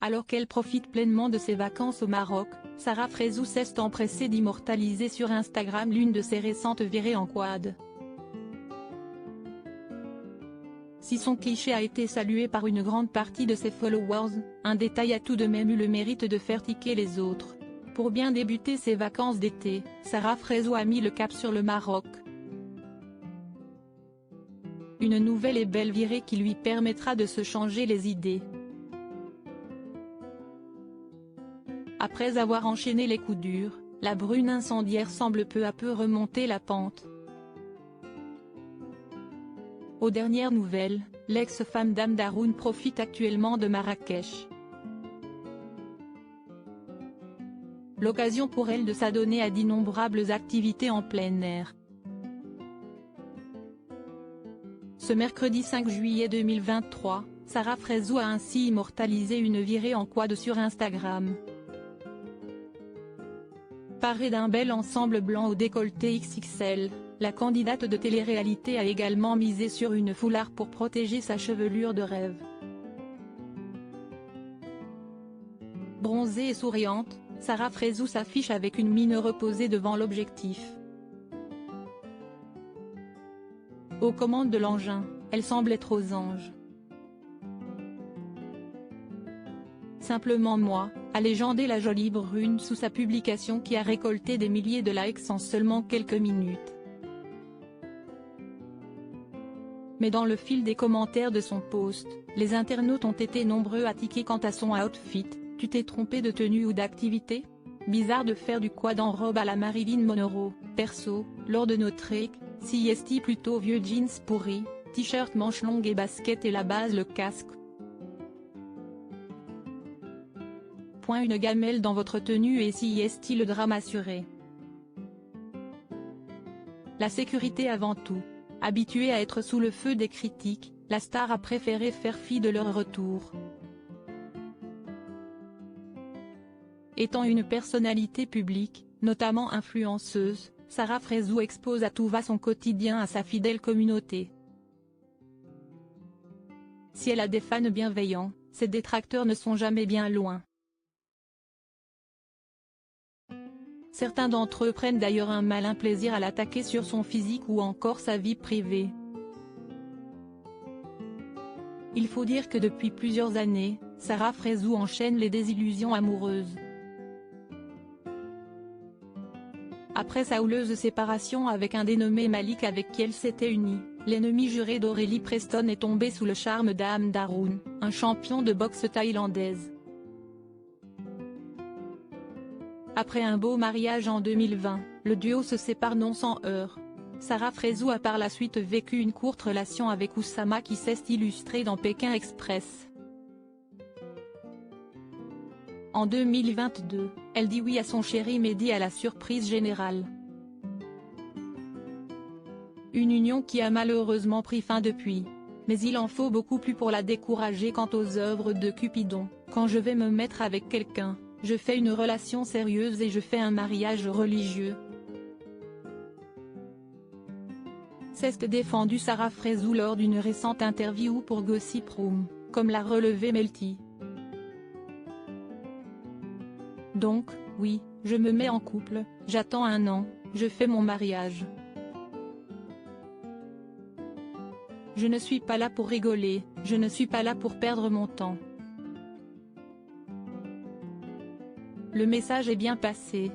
Alors qu'elle profite pleinement de ses vacances au Maroc, Sarah Frézou s'est empressée d'immortaliser sur Instagram l'une de ses récentes virées en quad. Si son cliché a été salué par une grande partie de ses followers, un détail a tout de même eu le mérite de faire tiquer les autres. Pour bien débuter ses vacances d'été, Sarah Frézou a mis le cap sur le Maroc. Une nouvelle et belle virée qui lui permettra de se changer les idées. Après avoir enchaîné les coups durs, la brune incendiaire semble peu à peu remonter la pente. Aux dernières nouvelles, l'ex-femme d'Amd Haroun profite actuellement de Marrakech. L'occasion pour elle de s'adonner à d'innombrables activités en plein air. Ce mercredi 5 juillet 2023, Sarah Frézou a ainsi immortalisé une virée en quad sur Instagram. Parée d'un bel ensemble blanc au décolleté XXL, la candidate de télé-réalité a également misé sur une foulard pour protéger sa chevelure de rêve. Bronzée et souriante, Sarah Frézou s'affiche avec une mine reposée devant l'objectif. Aux commandes de l'engin, elle semble être aux anges. Simplement moi, a légendé la jolie brune sous sa publication qui a récolté des milliers de likes en seulement quelques minutes. Mais dans le fil des commentaires de son post, les internautes ont été nombreux à tiquer quant à son outfit. Tu t'es trompé de tenue ou d'activité? Bizarre de faire du quad en robe à la Marilyn Monroe. Perso, lors de nos treks, CST plutôt vieux jeans pourris, t-shirt manches longues et basket et la base le casque. Une gamelle dans votre tenue et CST le drame assuré. La sécurité avant tout. Habituée à être sous le feu des critiques, la star a préféré faire fi de leur retour. Étant une personnalité publique, notamment influenceuse, Sarah Frézou expose à tout va son quotidien à sa fidèle communauté. Si elle a des fans bienveillants, ses détracteurs ne sont jamais bien loin. Certains d'entre eux prennent d'ailleurs un malin plaisir à l'attaquer sur son physique ou encore sa vie privée. Il faut dire que depuis plusieurs années, Sarah Frézou enchaîne les désillusions amoureuses. Après sa houleuse séparation avec un dénommé Malik avec qui elle s'était unie, l'ennemi juré d'Aurélie Preston est tombé sous le charme d'Amd Haroun, un champion de boxe thaïlandaise. Après un beau mariage en 2020, le duo se sépare non sans heurts. Sarah Frézou a par la suite vécu une courte relation avec Oussama qui s'est illustrée dans Pékin Express. En 2022, elle dit oui à son chéri Mehdi à la surprise générale. Une union qui a malheureusement pris fin depuis. Mais il en faut beaucoup plus pour la décourager quant aux œuvres de Cupidon. Quand je vais me mettre avec quelqu'un, je fais une relation sérieuse et je fais un mariage religieux. C'est défendu Sarah Frézou lors d'une récente interview pour Gossip Room, comme l'a relevé Melty. Donc, oui, je me mets en couple, j'attends 1 an, je fais mon mariage. Je ne suis pas là pour rigoler, je ne suis pas là pour perdre mon temps. Le message est bien passé,